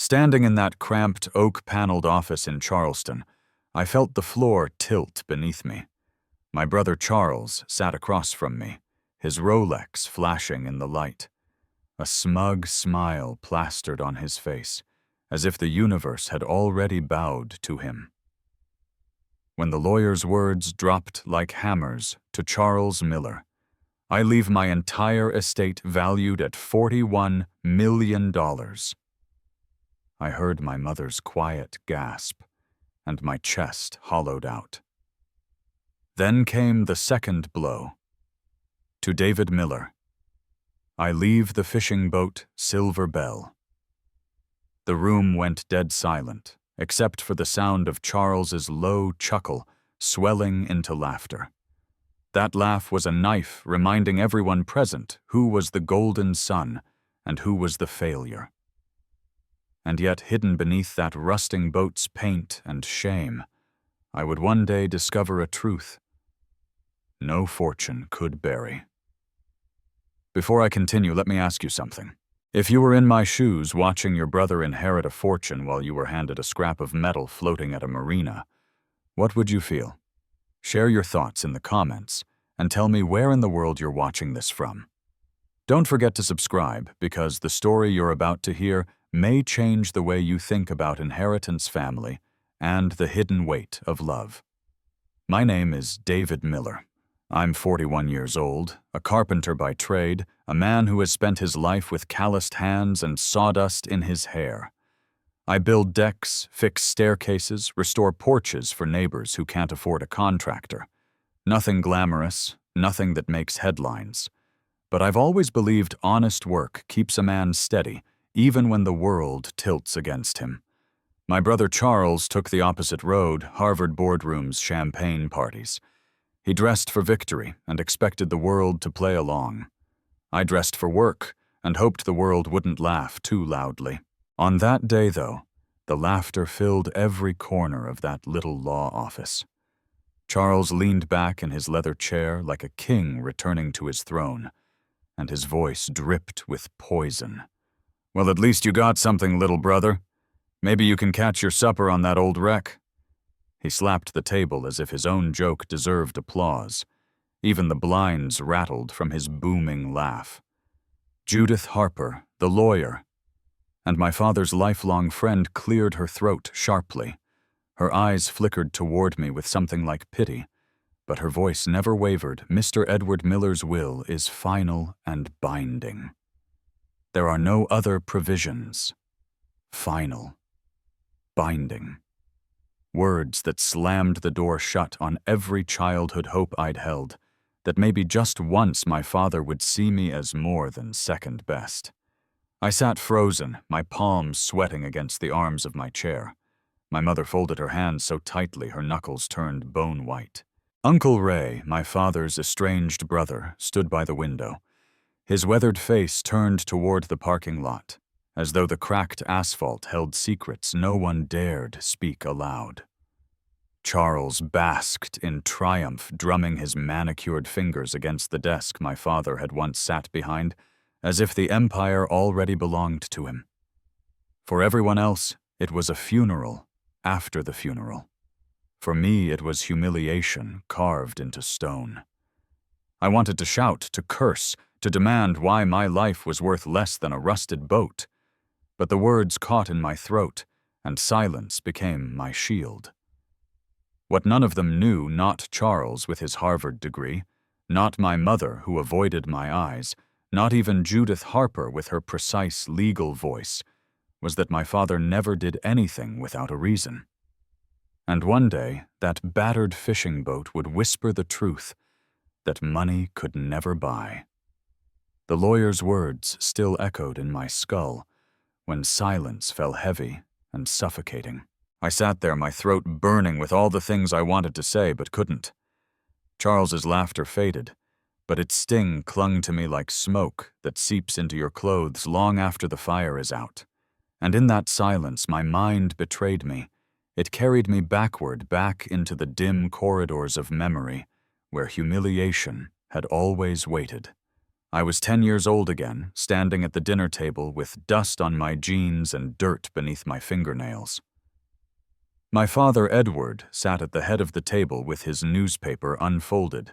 Standing in that cramped, oak-paneled office in Charleston, I felt the floor tilt beneath me. My brother Charles sat across from me, his Rolex flashing in the light. A smug smile plastered on his face, as if the universe had already bowed to him. When the lawyer's words dropped like hammers to Charles Miller, "I leave my entire estate valued at $41 million." I heard my mother's quiet gasp, and my chest hollowed out. Then came the second blow. To David Miller, "I leave the fishing boat Silver Bell." The room went dead silent, except for the sound of Charles's low chuckle swelling into laughter. That laugh was a knife reminding everyone present who was the golden son and who was the failure. And yet, hidden beneath that rusting boat's paint and shame, I would one day discover a truth no fortune could bury. Before I continue, let me ask you something. If you were in my shoes watching your brother inherit a fortune while you were handed a scrap of metal floating at a marina, what would you feel? Share your thoughts in the comments and tell me where in the world you're watching this from. Don't forget to subscribe, because the story you're about to hear may change the way you think about inheritance, family, and the hidden weight of love. My name is David Miller. I'm 41 years old, a carpenter by trade, a man who has spent his life with calloused hands and sawdust in his hair. I build decks, fix staircases, restore porches for neighbors who can't afford a contractor. Nothing glamorous, nothing that makes headlines. But I've always believed honest work keeps a man steady, even when the world tilts against him. My brother Charles took the opposite road, Harvard boardrooms, champagne parties. He dressed for victory and expected the world to play along. I dressed for work and hoped the world wouldn't laugh too loudly. On that day, though, the laughter filled every corner of that little law office. Charles leaned back in his leather chair like a king returning to his throne, and his voice dripped with poison. "Well, at least you got something, little brother. Maybe you can catch your supper on that old wreck." He slapped the table as if his own joke deserved applause. Even the blinds rattled from his booming laugh. Judith Harper, the lawyer, and my father's lifelong friend, cleared her throat sharply. Her eyes flickered toward me with something like pity, but her voice never wavered. "Mr. Edward Miller's will is final and binding. There are no other provisions. Final. Binding." Words that slammed the door shut on every childhood hope I'd held, that maybe just once my father would see me as more than second best. I sat frozen, my palms sweating against the arms of my chair. My mother folded her hands so tightly her knuckles turned bone white. Uncle Ray, my father's estranged brother, stood by the window. His weathered face turned toward the parking lot, as though the cracked asphalt held secrets no one dared speak aloud. Charles basked in triumph, drumming his manicured fingers against the desk my father had once sat behind, as if the empire already belonged to him. For everyone else, it was a funeral after the funeral. For me, it was humiliation carved into stone. I wanted to shout, to curse, to demand why my life was worth less than a rusted boat. But the words caught in my throat, and silence became my shield. What none of them knew, not Charles with his Harvard degree, not my mother who avoided my eyes, not even Judith Harper with her precise legal voice, was that my father never did anything without a reason. And one day, that battered fishing boat would whisper the truth that money could never buy. The lawyer's words still echoed in my skull when silence fell heavy and suffocating. I sat there, my throat burning with all the things I wanted to say but couldn't. Charles's laughter faded, but its sting clung to me like smoke that seeps into your clothes long after the fire is out. And in that silence, my mind betrayed me. It carried me backward, back into the dim corridors of memory, where humiliation had always waited. I was 10 years old again, standing at the dinner table with dust on my jeans and dirt beneath my fingernails. My father, Edward, sat at the head of the table with his newspaper unfolded,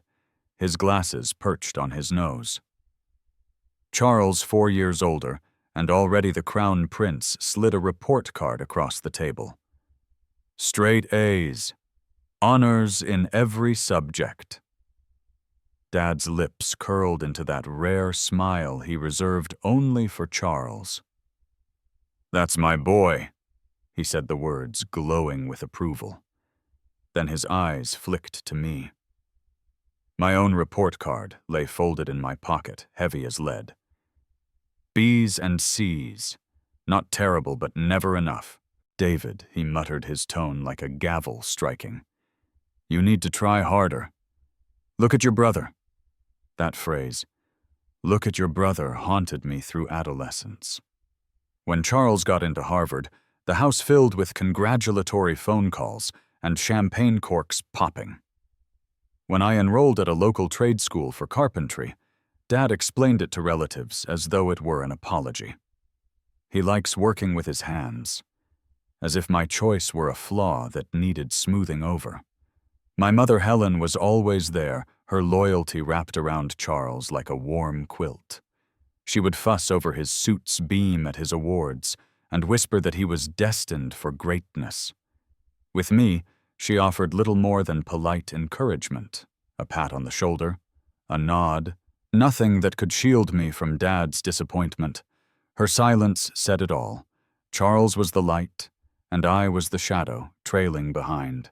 his glasses perched on his nose. Charles, 4 years older, and already the crown prince, slid a report card across the table. Straight A's. Honors in every subject. Dad's lips curled into that rare smile he reserved only for Charles. That's my boy, he said the words, glowing with approval. Then his eyes flicked to me. My own report card lay folded in my pocket, heavy as lead. B's and C's. Not terrible, but never enough. David, he muttered, his tone like a gavel striking. You need to try harder. Look at your brother. That phrase, look at your brother, haunted me through adolescence. When Charles got into Harvard, the house filled with congratulatory phone calls and champagne corks popping. When I enrolled at a local trade school for carpentry, Dad explained it to relatives as though it were an apology. He likes working with his hands, as if my choice were a flaw that needed smoothing over. My mother Helen was always there, her loyalty wrapped around Charles like a warm quilt. She would fuss over his suit's beam at his awards and whisper that he was destined for greatness. With me, she offered little more than polite encouragement, a pat on the shoulder, a nod, nothing that could shield me from Dad's disappointment. Her silence said it all. Charles was the light, and I was the shadow, trailing behind.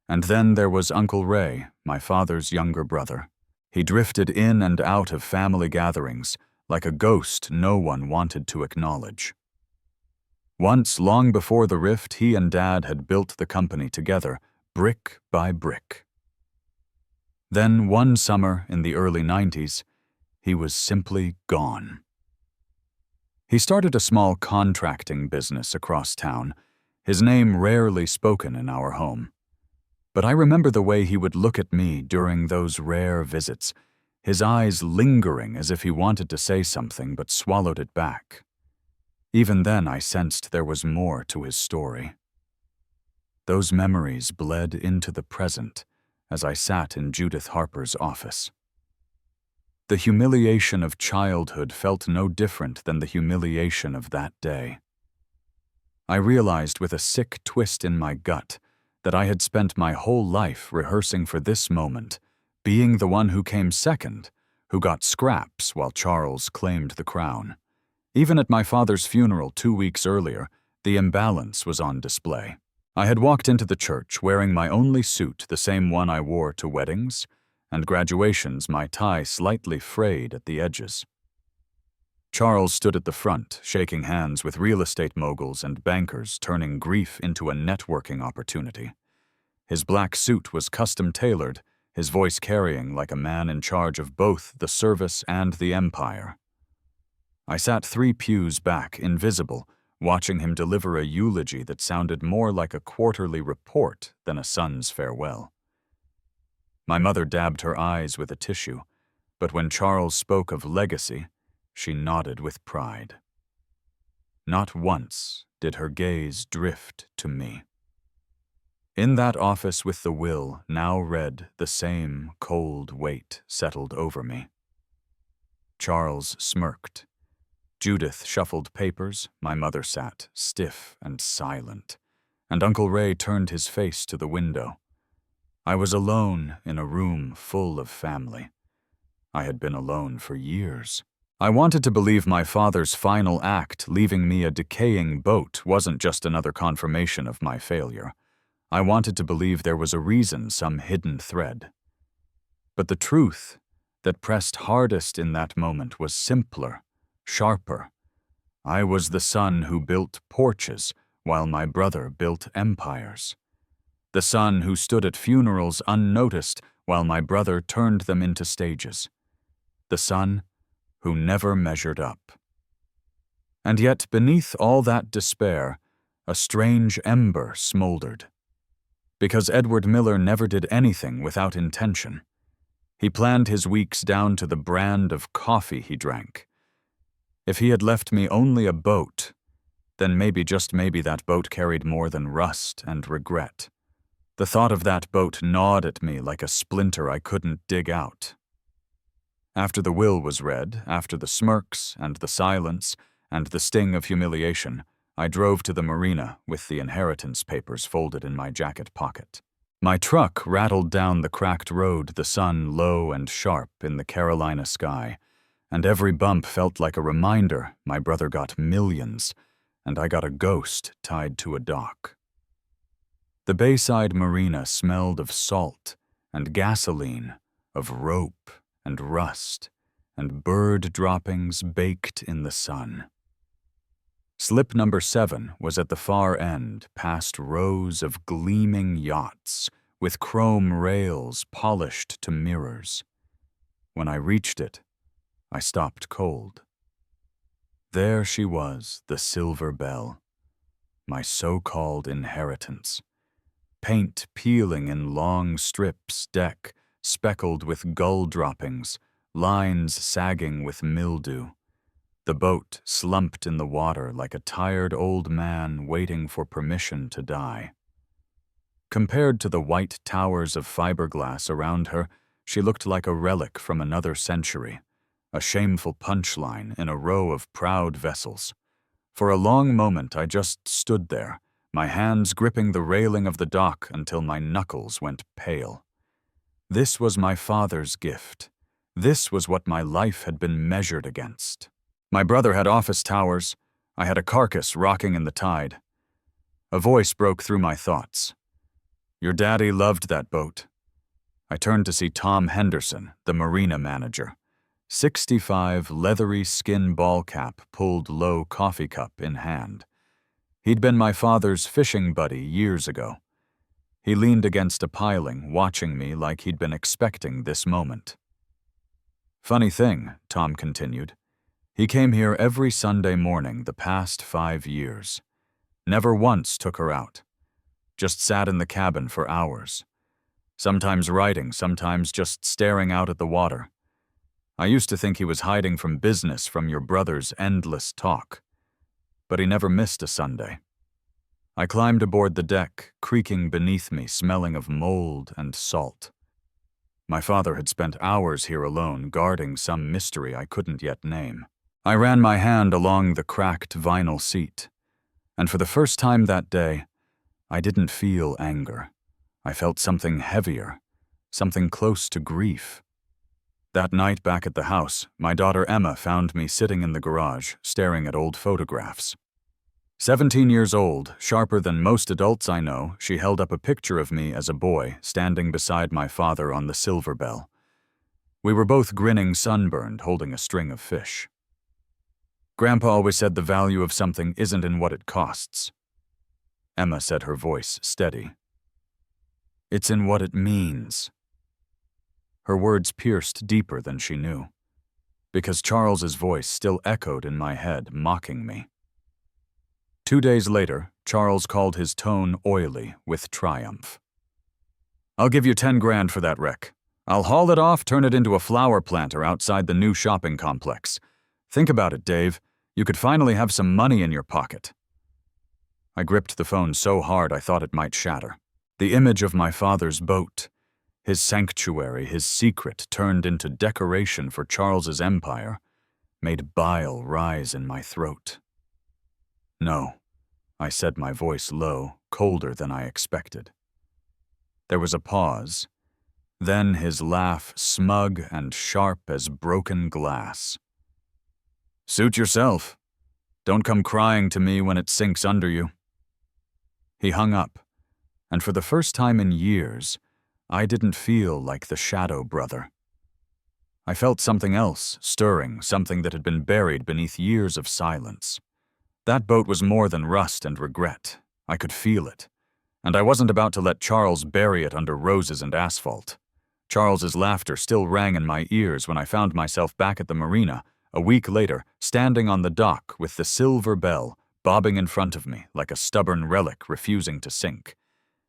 And then there was Uncle Ray, my father's younger brother. He drifted in and out of family gatherings, like a ghost no one wanted to acknowledge. Once, long before the rift, he and Dad had built the company together, brick by brick. Then, one summer in the early 90s, he was simply gone. He started a small contracting business across town, his name rarely spoken in our home. But I remember the way he would look at me during those rare visits, his eyes lingering as if he wanted to say something but swallowed it back. Even then I sensed there was more to his story. Those memories bled into the present as I sat in Judith Harper's office. The humiliation of childhood felt no different than the humiliation of that day. I realized with a sick twist in my gut that I had spent my whole life rehearsing for this moment, being the one who came second, who got scraps while Charles claimed the crown. Even at my father's funeral 2 weeks earlier, the imbalance was on display. I had walked into the church wearing my only suit, the same one I wore to weddings, and graduations, my tie slightly frayed at the edges. Charles stood at the front, shaking hands with real estate moguls and bankers, turning grief into a networking opportunity. His black suit was custom-tailored, his voice carrying like a man in charge of both the service and the empire. I sat 3 pews back, invisible, watching him deliver a eulogy that sounded more like a quarterly report than a son's farewell. My mother dabbed her eyes with a tissue, but when Charles spoke of legacy, she nodded with pride. Not once did her gaze drift to me. In that office with the will, now read, the same cold weight settled over me. Charles smirked. Judith shuffled papers, my mother sat, stiff and silent, and Uncle Ray turned his face to the window. I was alone in a room full of family. I had been alone for years. I wanted to believe my father's final act, leaving me a decaying boat, wasn't just another confirmation of my failure. I wanted to believe there was a reason, some hidden thread. But the truth that pressed hardest in that moment was simpler, sharper. I was the son who built porches while my brother built empires. The son who stood at funerals unnoticed while my brother turned them into stages. The son who never measured up. And yet, beneath all that despair, a strange ember smoldered. Because Edward Miller never did anything without intention. He planned his weeks down to the brand of coffee he drank. If he had left me only a boat, then maybe, just maybe, that boat carried more than rust and regret. The thought of that boat gnawed at me like a splinter I couldn't dig out. After the will was read, after the smirks and the silence and the sting of humiliation, I drove to the marina with the inheritance papers folded in my jacket pocket. My truck rattled down the cracked road, the sun low and sharp in the Carolina sky, and every bump felt like a reminder my brother got millions, and I got a ghost tied to a dock. The Bayside Marina smelled of salt and gasoline, of rope and rust, and bird droppings baked in the sun. Slip number 7 was at the far end, past rows of gleaming yachts, with chrome rails polished to mirrors. When I reached it, I stopped cold. There she was, the Silver Belle, my so-called inheritance. Paint peeling in long strips, deck speckled with gull droppings, lines sagging with mildew. The boat slumped in the water like a tired old man waiting for permission to die. Compared to the white towers of fiberglass around her, she looked like a relic from another century, a shameful punchline in a row of proud vessels. For a long moment I just stood there, my hands gripping the railing of the dock until my knuckles went pale. This was my father's gift. This was what my life had been measured against. My brother had office towers. I had a carcass rocking in the tide. A voice broke through my thoughts. Your daddy loved that boat. I turned to see Tom Henderson, the marina manager. 65, leathery skin ball cap pulled low, coffee cup in hand. He'd been my father's fishing buddy years ago. He leaned against a piling, watching me like he'd been expecting this moment. Funny thing, Tom continued. He came here every Sunday morning the past 5 years. Never once took her out. Just sat in the cabin for hours. Sometimes writing, sometimes just staring out at the water. I used to think he was hiding from business, from your brother's endless talk. But he never missed a Sunday. I climbed aboard the deck, creaking beneath me, smelling of mold and salt. My father had spent hours here alone, guarding some mystery I couldn't yet name. I ran my hand along the cracked vinyl seat, and for the first time that day, I didn't feel anger. I felt something heavier, something close to grief. That night back at the house, my daughter Emma found me sitting in the garage, staring at old photographs. 17 years old, sharper than most adults I know, she held up a picture of me as a boy, standing beside my father on the Silver Belle. We were both grinning, sunburned, holding a string of fish. Grandpa always said the value of something isn't in what it costs. Emma said, her voice steady. It's in what it means. Her words pierced deeper than she knew, because Charles's voice still echoed in my head, mocking me. 2 days later, Charles called his tone oily with triumph. I'll give you 10 grand for that wreck. I'll haul it off, turn it into a flower planter outside the new shopping complex. Think about it, Dave. You could finally have some money in your pocket. I gripped the phone so hard I thought it might shatter. The image of my father's boat, his sanctuary, his secret turned into decoration for Charles's empire, made bile rise in my throat. No, I said, my voice low, colder than I expected. There was a pause. Then his laugh, smug and sharp as broken glass. Suit yourself. Don't come crying to me when it sinks under you. He hung up, and for the first time in years, I didn't feel like the shadow brother. I felt something else stirring, something that had been buried beneath years of silence. That boat was more than rust and regret. I could feel it, and I wasn't about to let Charles bury it under roses and asphalt. Charles's laughter still rang in my ears when I found myself back at the marina, a week later, standing on the dock with the Silver Belle bobbing in front of me like a stubborn relic refusing to sink.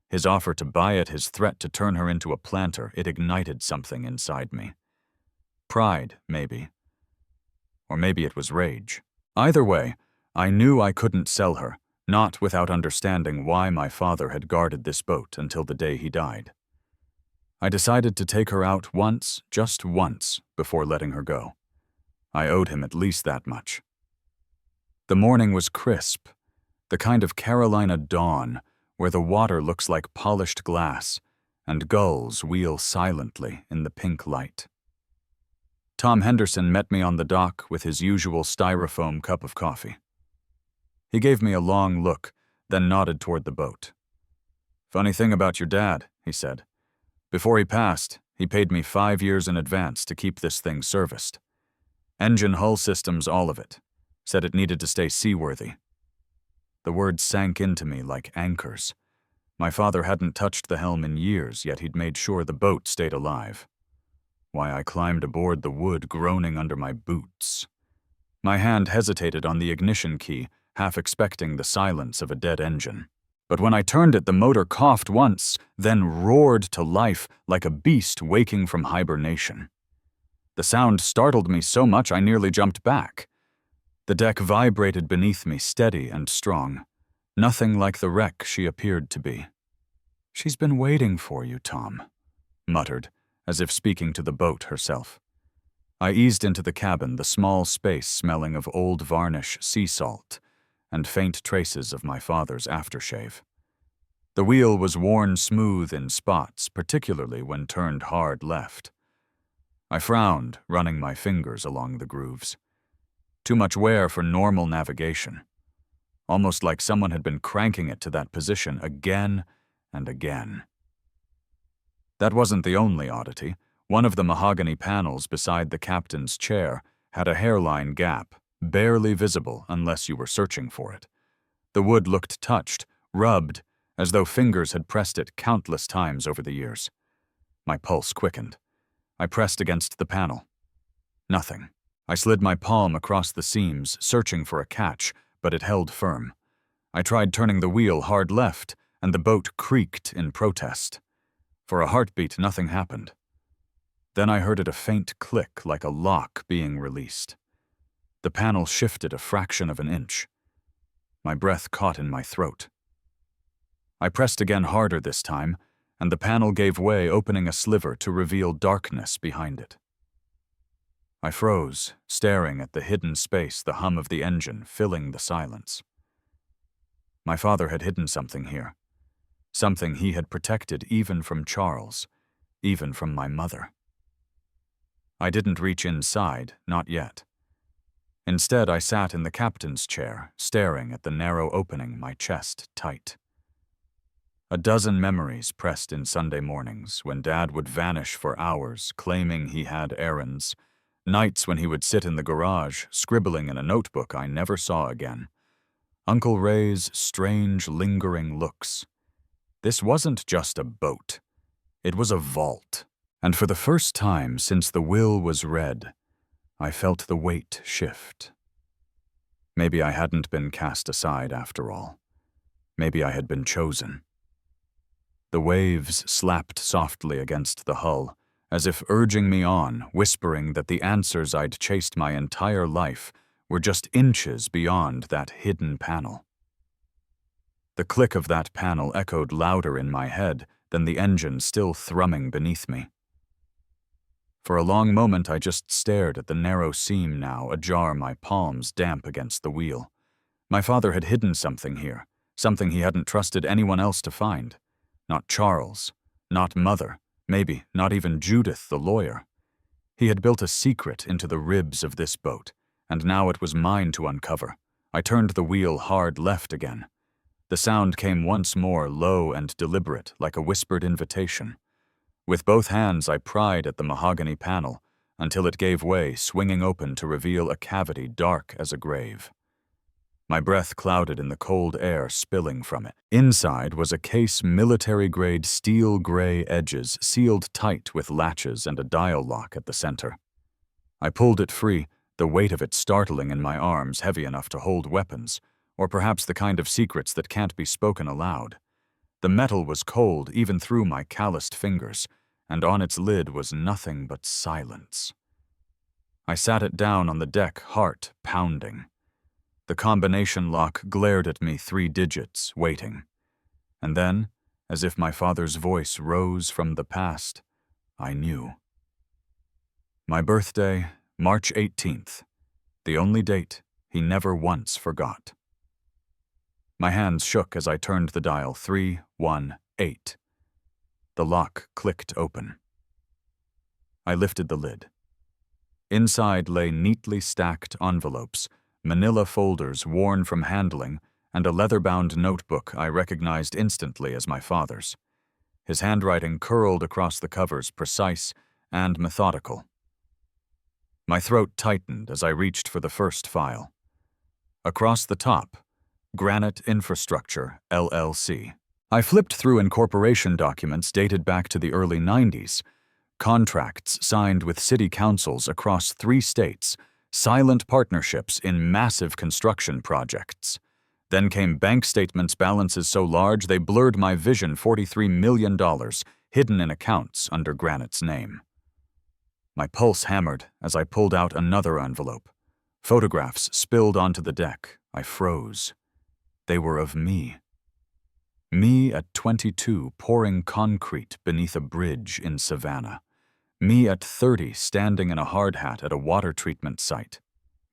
His offer to buy it, his threat to turn her into a planter, it ignited something inside me. Pride, maybe. Or maybe it was rage. Either way, I knew I couldn't sell her, not without understanding why my father had guarded this boat until the day he died. I decided to take her out once, just once, before letting her go. I owed him at least that much. The morning was crisp, the kind of Carolina dawn where the water looks like polished glass and gulls wheel silently in the pink light. Tom Henderson met me on the dock with his usual styrofoam cup of coffee. He gave me a long look, then nodded toward the boat. "Funny thing about your dad," he said. "Before he passed, he paid me 5 years in advance to keep this thing serviced. Engine, hull systems, all of it. Said it needed to stay seaworthy." The words sank into me like anchors. My father hadn't touched the helm in years, yet he'd made sure the boat stayed alive. Why, I climbed aboard the wood, groaning under my boots. My hand hesitated on the ignition key, half expecting the silence of a dead engine. But when I turned it, the motor coughed once, then roared to life like a beast waking from hibernation. The sound startled me so much I nearly jumped back. The deck vibrated beneath me, steady and strong. Nothing like the wreck she appeared to be. "She's been waiting for you, Tom," muttered, as if speaking to the boat herself. I eased into the cabin, the small space smelling of old varnish, sea salt, and faint traces of my father's aftershave. The wheel was worn smooth in spots, particularly when turned hard left. I frowned, running my fingers along the grooves. Too much wear for normal navigation. Almost like someone had been cranking it to that position again and again. That wasn't the only oddity. One of the mahogany panels beside the captain's chair had a hairline gap, barely visible unless you were searching for it. The wood looked touched, rubbed, as though fingers had pressed it countless times over the years. My pulse quickened. I pressed against the panel. Nothing. I slid my palm across the seams, searching for a catch, but it held firm. I tried turning the wheel hard left, and the boat creaked in protest. For a heartbeat, nothing happened. Then I heard it a faint click like a lock being released. The panel shifted a fraction of an inch. My breath caught in my throat. I pressed again harder this time, and the panel gave way, opening a sliver to reveal darkness behind it. I froze, staring at the hidden space, the hum of the engine filling the silence. My father had hidden something here. Something he had protected even from Charles, even from my mother. I didn't reach inside, not yet. Instead, I sat in the captain's chair, staring at the narrow opening, my chest tight. A dozen memories pressed in Sunday mornings when Dad would vanish for hours, claiming he had errands. Nights when he would sit in the garage, scribbling in a notebook I never saw again. Uncle Ray's strange, lingering looks. This wasn't just a boat. It was a vault. And for the first time since the will was read, I felt the weight shift. Maybe I hadn't been cast aside after all. Maybe I had been chosen. The waves slapped softly against the hull, as if urging me on, whispering that the answers I'd chased my entire life were just inches beyond that hidden panel. The click of that panel echoed louder in my head than the engine still thrumming beneath me. For a long moment I just stared at the narrow seam now, ajar, my palms damp against the wheel. My father had hidden something here, something he hadn't trusted anyone else to find. Not Charles, not Mother, maybe not even Judith, the lawyer. He had built a secret into the ribs of this boat, and now it was mine to uncover. I turned the wheel hard left again. The sound came once more, low and deliberate, like a whispered invitation. With both hands I pried at the mahogany panel until it gave way, swinging open to reveal a cavity dark as a grave. My breath clouded in the cold air spilling from it. Inside was a case military-grade steel gray edges sealed tight with latches and a dial lock at the center. I pulled it free, the weight of it startling in my arms, heavy enough to hold weapons, or perhaps the kind of secrets that can't be spoken aloud. The metal was cold even through my calloused fingers, and on its lid was nothing but silence. I sat it down on the deck, heart pounding. The combination lock glared at me 3 digits, waiting. And then, as if my father's voice rose from the past, I knew. My birthday, March 18th, the only date he never once forgot. My hands shook as I turned the dial 318. The lock clicked open. I lifted the lid. Inside lay neatly stacked envelopes, manila folders worn from handling, and a leather-bound notebook I recognized instantly as my father's. His handwriting curled across the covers, precise and methodical. My throat tightened as I reached for the first file. Across the top, Granite Infrastructure, LLC. I flipped through incorporation documents dated back to the early 90s, contracts signed with city councils across 3 states, silent partnerships in massive construction projects. Then came bank statements balances so large they blurred my vision, $43 million hidden in accounts under Granite's name. My pulse hammered as I pulled out another envelope. Photographs spilled onto the deck. I froze. They were of me. Me at 22 pouring concrete beneath a bridge in Savannah. Me at 30 standing in a hard hat at a water treatment site.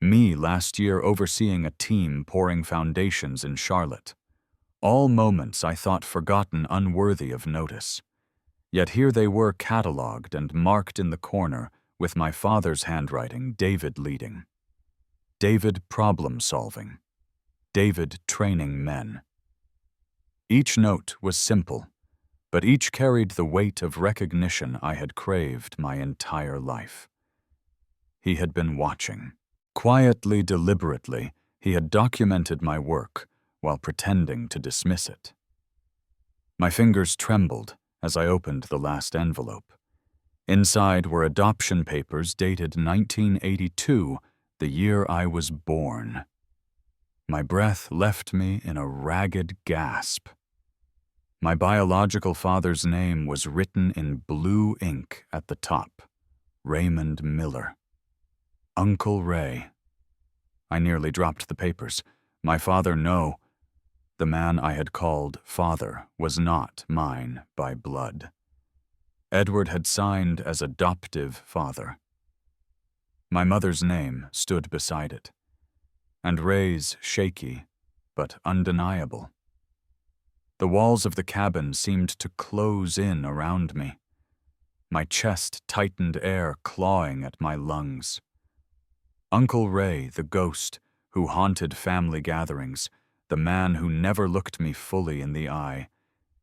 Me last year overseeing a team pouring foundations in Charlotte. All moments I thought forgotten, unworthy of notice. Yet here they were catalogued and marked in the corner with my father's handwriting, David leading. David problem-solving. David training men. Each note was simple, but each carried the weight of recognition I had craved my entire life. He had been watching. Quietly, deliberately, he had documented my work while pretending to dismiss it. My fingers trembled as I opened the last envelope. Inside were adoption papers dated 1982, the year I was born. My breath left me in a ragged gasp. My biological father's name was written in blue ink at the top, Raymond Miller. Uncle Ray. I nearly dropped the papers. My father, no. The man I had called father was not mine by blood. Edward had signed as adoptive father. My mother's name stood beside it, and Ray's shaky but undeniable. The walls of the cabin seemed to close in around me. My chest tightened, air clawing at my lungs. Uncle Ray, the ghost who haunted family gatherings, the man who never looked me fully in the eye,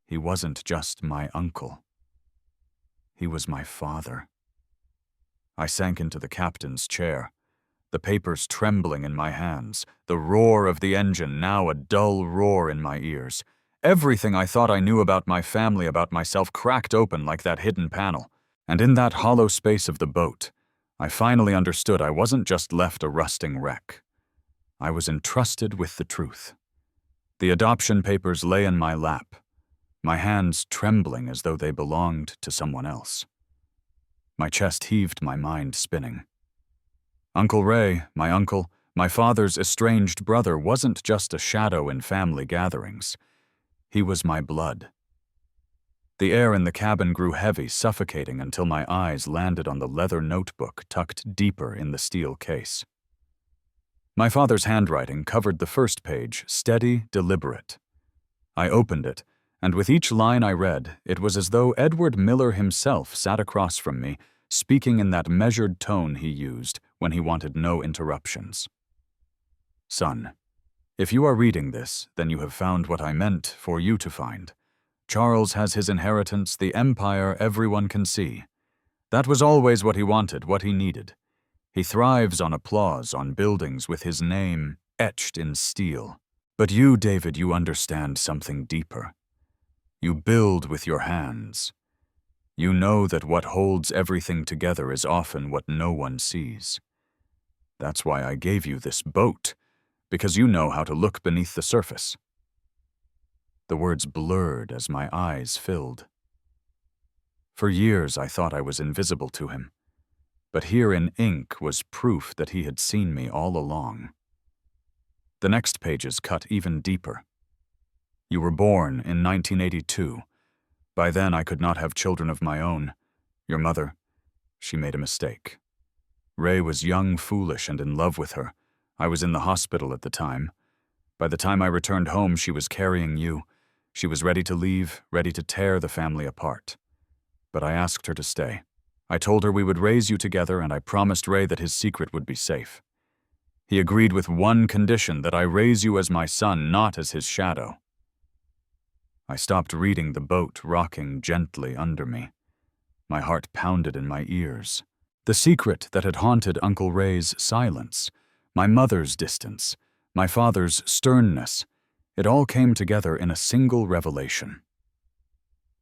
he wasn't just my uncle. He was my father. I sank into the captain's chair, the papers trembling in my hands, the roar of the engine now a dull roar in my ears. Everything I thought I knew about my family, about myself, cracked open like that hidden panel. And in that hollow space of the boat, I finally understood I wasn't just left a rusting wreck. I was entrusted with the truth. The adoption papers lay in my lap, my hands trembling as though they belonged to someone else. My chest heaved, my mind spinning. Uncle Ray, my uncle, my father's estranged brother, wasn't just a shadow in family gatherings. He was my blood. The air in the cabin grew heavy, suffocating until my eyes landed on the leather notebook tucked deeper in the steel case. My father's handwriting covered the first page, steady, deliberate. I opened it, and with each line I read, it was as though Edward Miller himself sat across from me, speaking in that measured tone he used when he wanted no interruptions. Son, if you are reading this, then you have found what I meant for you to find. Charles has his inheritance, the empire everyone can see. That was always what he wanted, what he needed. He thrives on applause, on buildings with his name etched in steel. But you, David, you understand something deeper. You build with your hands. You know that what holds everything together is often what no one sees. That's why I gave you this boat, because you know how to look beneath the surface. The words blurred as my eyes filled. For years I thought I was invisible to him, but here in ink was proof that he had seen me all along. The next pages cut even deeper. You were born in 1982. By then I could not have children of my own. Your mother, she made a mistake. Ray was young, foolish, and in love with her. I was in the hospital at the time. By the time I returned home, she was carrying you. She was ready to leave, ready to tear the family apart. But I asked her to stay. I told her we would raise you together, and I promised Ray that his secret would be safe. He agreed with one condition, that I raise you as my son, not as his shadow. I stopped reading, the boat rocking gently under me. My heart pounded in my ears. The secret that had haunted Uncle Ray's silence, my mother's distance, my father's sternness, it all came together in a single revelation.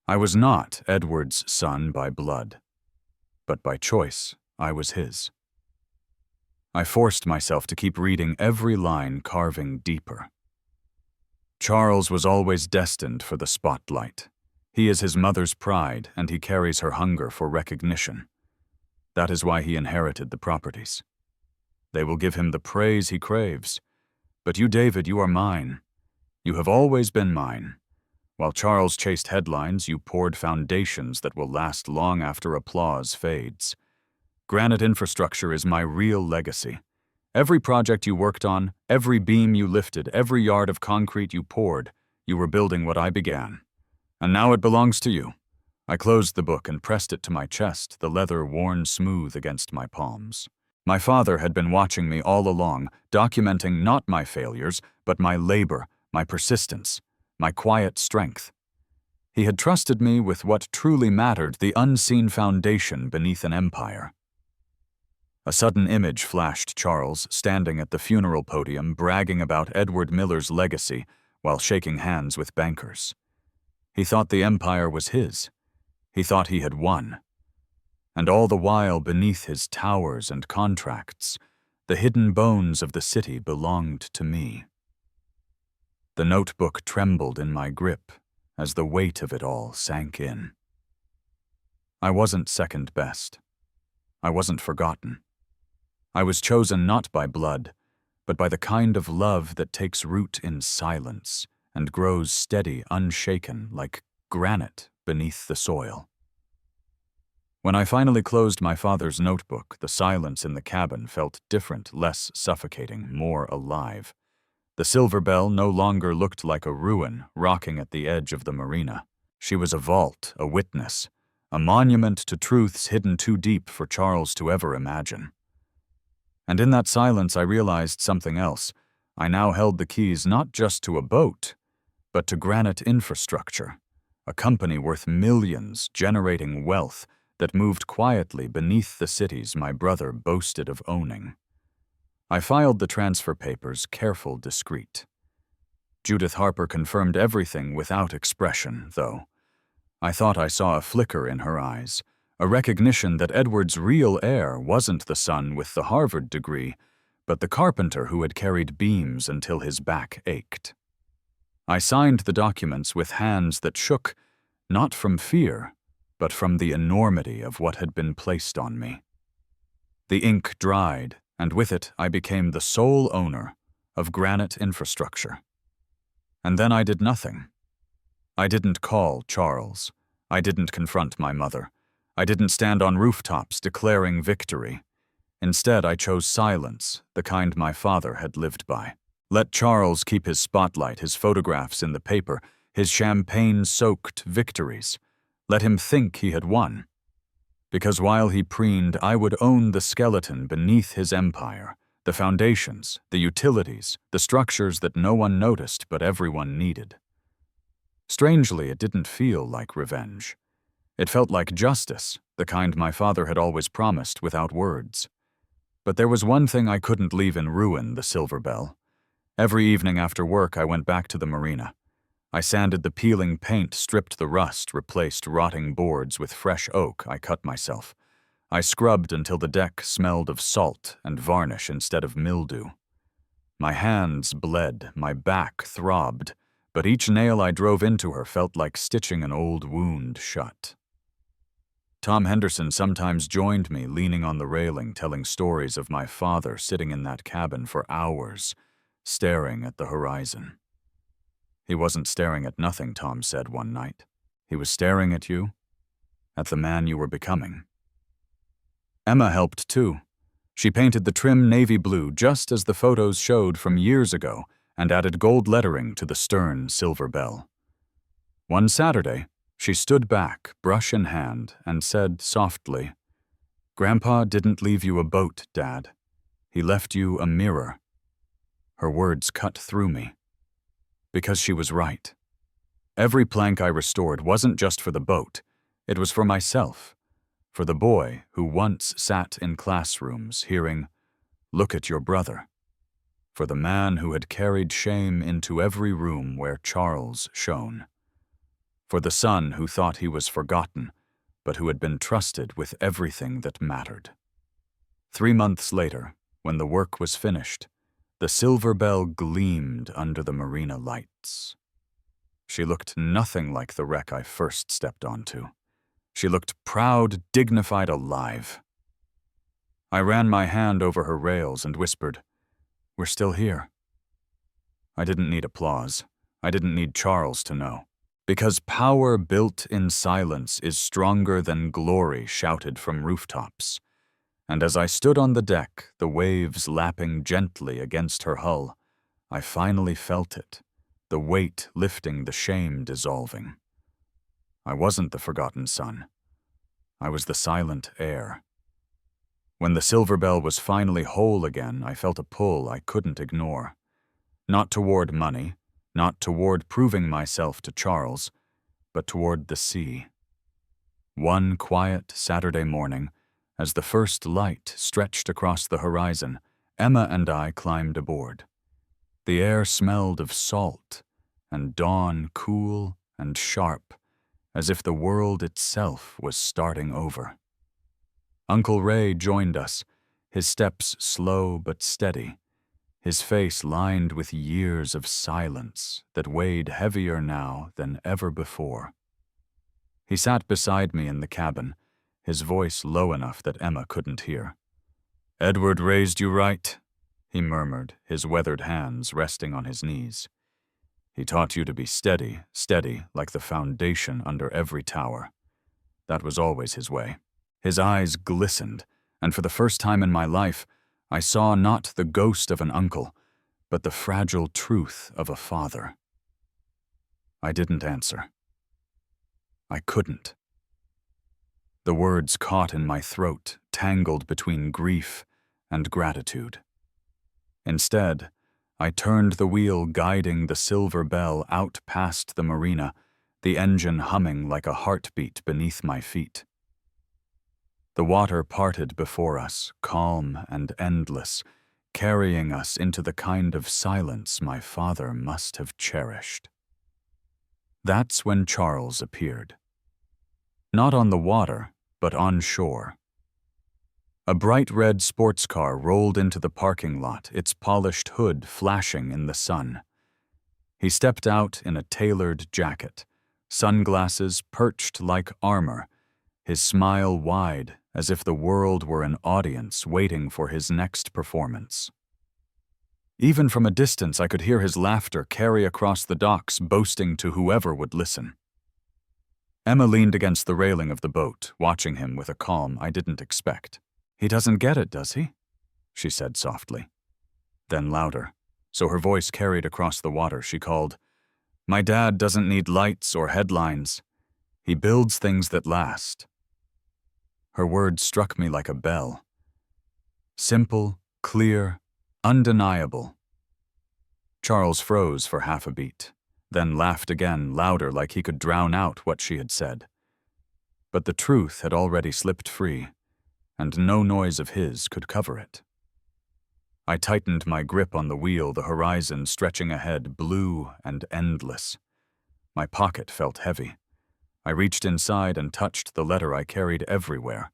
I was not Edward's son by blood, but by choice I was his. I forced myself to keep reading, every line carving deeper. Charles was always destined for the spotlight. He is his mother's pride, and he carries her hunger for recognition. That is why he inherited the properties. They will give him the praise he craves. But you, David, you are mine. You have always been mine. While Charles chased headlines, you poured foundations that will last long after applause fades. Granite infrastructure is my real legacy. Every project you worked on, every beam you lifted, every yard of concrete you poured, you were building what I began. And now it belongs to you. I closed the book and pressed it to my chest, the leather worn smooth against my palms. My father had been watching me all along, documenting not my failures, but my labor, my persistence, my quiet strength. He had trusted me with what truly mattered, the unseen foundation beneath an empire. A sudden image flashed Charles, standing at the funeral podium, bragging about Edward Miller's legacy while shaking hands with bankers. He thought the empire was his. He thought he had won. And all the while, beneath his towers and contracts, the hidden bones of the city belonged to me. The notebook trembled in my grip as the weight of it all sank in. I wasn't second best. I wasn't forgotten. I was chosen not by blood, but by the kind of love that takes root in silence and grows steady, unshaken, like granite beneath the soil. When I finally closed my father's notebook, the silence in the cabin felt different, less suffocating, more alive. The Silver Bell no longer looked like a ruin rocking at the edge of the marina. She was a vault, a witness, a monument to truths hidden too deep for Charles to ever imagine. And in that silence I realized something else. I now held the keys not just to a boat, but to granite infrastructure, a company worth millions, generating wealth that moved quietly beneath the cities my brother boasted of owning. I filed the transfer papers, careful, discreet. Judith Harper confirmed everything without expression, though. I thought I saw a flicker in her eyes, a recognition that Edward's real heir wasn't the son with the Harvard degree, but the carpenter who had carried beams until his back ached. I signed the documents with hands that shook, not from fear, but from the enormity of what had been placed on me. The ink dried, and with it I became the sole owner of granite infrastructure. And then I did nothing. I didn't call Charles. I didn't confront my mother. I didn't stand on rooftops declaring victory. Instead, I chose silence, the kind my father had lived by. Let Charles keep his spotlight, his photographs in the paper, his champagne-soaked victories. Let him think he had won. Because while he preened, I would own the skeleton beneath his empire, the foundations, the utilities, the structures that no one noticed but everyone needed. Strangely, it didn't feel like revenge. It felt like justice, the kind my father had always promised without words. But there was one thing I couldn't leave in ruin, the Silver Bell. Every evening after work, I went back to the marina. I sanded the peeling paint, stripped the rust, replaced rotting boards with fresh oak I cut myself. I scrubbed until the deck smelled of salt and varnish instead of mildew. My hands bled, my back throbbed, but each nail I drove into her felt like stitching an old wound shut. Tom Henderson sometimes joined me, leaning on the railing, telling stories of my father sitting in that cabin for hours, staring at the horizon. He wasn't staring at nothing, Tom said one night. He was staring at you, at the man you were becoming. Emma helped too. She painted the trim navy blue just as the photos showed from years ago and added gold lettering to the stern silver bell. One Saturday, she stood back, brush in hand, and said softly, "Grandpa didn't leave you a boat, Dad. He left you a mirror." Her words cut through me. Because she was right. Every plank I restored wasn't just for the boat. It was for myself, for the boy who once sat in classrooms hearing, "Look at your brother," for the man who had carried shame into every room where Charles shone, for the son who thought he was forgotten, but who had been trusted with everything that mattered. 3 months later, when the work was finished, the silver bell gleamed under the marina lights. She looked nothing like the wreck I first stepped onto. She looked proud, dignified, alive. I ran my hand over her rails and whispered, "We're still here." I didn't need applause. I didn't need Charles to know. Because power built in silence is stronger than glory shouted from rooftops. And as I stood on the deck, the waves lapping gently against her hull, I finally felt it, the weight lifting, the shame dissolving. I wasn't the forgotten son. I was the silent heir. When the silver bell was finally whole again, I felt a pull I couldn't ignore. Not toward money, not toward proving myself to Charles, but toward the sea. One quiet Saturday morning, as the first light stretched across the horizon, Emma and I climbed aboard. The air smelled of salt, and dawn cool and sharp, as if the world itself was starting over. Uncle Ray joined us, his steps slow but steady, his face lined with years of silence that weighed heavier now than ever before. He sat beside me in the cabin, his voice low enough that Emma couldn't hear. "Edward raised you right," he murmured, his weathered hands resting on his knees. "He taught you to be steady, steady like the foundation under every tower. That was always his way." His eyes glistened, and for the first time in my life, I saw not the ghost of an uncle, but the fragile truth of a father. I didn't answer. I couldn't. The words caught in my throat, tangled between grief and gratitude. Instead, I turned the wheel, guiding the silver bell out past the marina, the engine humming like a heartbeat beneath my feet. The water parted before us, calm and endless, carrying us into the kind of silence my father must have cherished. That's when Charles appeared. Not on the water, but on shore. A bright red sports car rolled into the parking lot, its polished hood flashing in the sun. He stepped out in a tailored jacket, sunglasses perched like armor, his smile wide as if the world were an audience waiting for his next performance. Even from a distance, I could hear his laughter carry across the docks, boasting to whoever would listen. Emma leaned against the railing of the boat, watching him with a calm I didn't expect. "He doesn't get it, does he?" she said softly. Then louder, so her voice carried across the water, she called, "My dad doesn't need lights or headlines. He builds things that last." Her words struck me like a bell. Simple, clear, undeniable. Charles froze for half a beat, then laughed again, louder, like he could drown out what she had said. But the truth had already slipped free, and no noise of his could cover it. I tightened my grip on the wheel, the horizon stretching ahead, blue and endless. My pocket felt heavy. I reached inside and touched the letter I carried everywhere.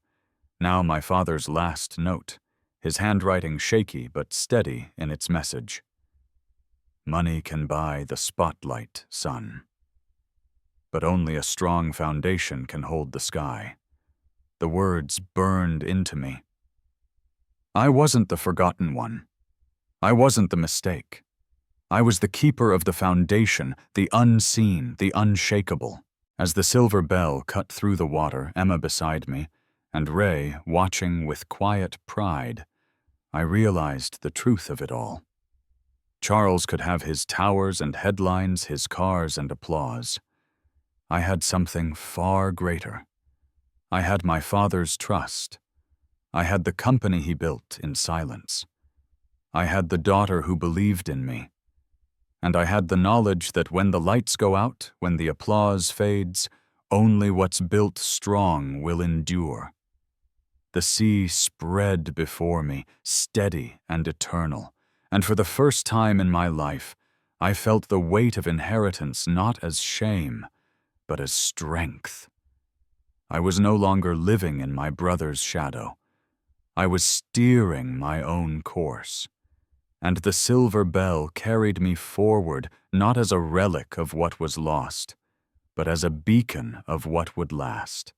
Now my father's last note, his handwriting shaky but steady in its message. Money can buy the spotlight, son. But only a strong foundation can hold the sky. The words burned into me. I wasn't the forgotten one. I wasn't the mistake. I was the keeper of the foundation, the unseen, the unshakable. As the silver bell cut through the water, Emma beside me, and Ray watching with quiet pride, I realized the truth of it all. Charles could have his towers and headlines, his cars and applause. I had something far greater. I had my father's trust. I had the company he built in silence. I had the daughter who believed in me. And I had the knowledge that when the lights go out, when the applause fades, only what's built strong will endure. The sea spread before me, steady and eternal, and for the first time in my life, I felt the weight of inheritance not as shame, but as strength. I was no longer living in my brother's shadow. I was steering my own course. And the silver bell carried me forward not as a relic of what was lost, but as a beacon of what would last.